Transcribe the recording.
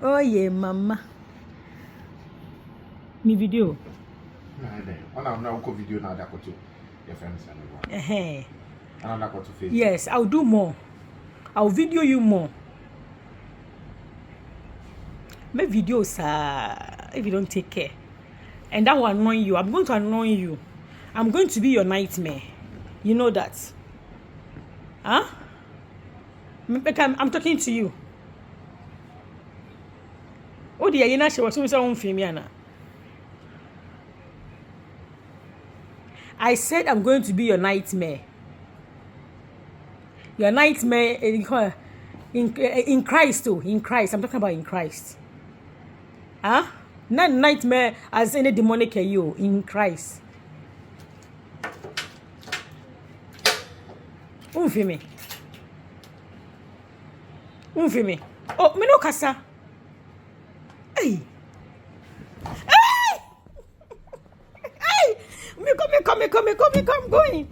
Oh yeah, mama. Me video. I'm now video now that got to your friends and Hey. I'm not going to face. Yes, I'll do more. I'll video you more. Make videos if you don't take care. And that will annoy you. I'm going to annoy you. I'm going to be your nightmare. You know that. Huh? I'm talking to you. Oh dear, you know she was so female. I said I'm going to be your nightmare. Your nightmare in Christ too. In Christ. I'm talking about in Christ. Huh? Not nightmare as any demonic you in Christ. Unfimi. Oh, me no kasa. Hey. Hey! Hey! Me come, going.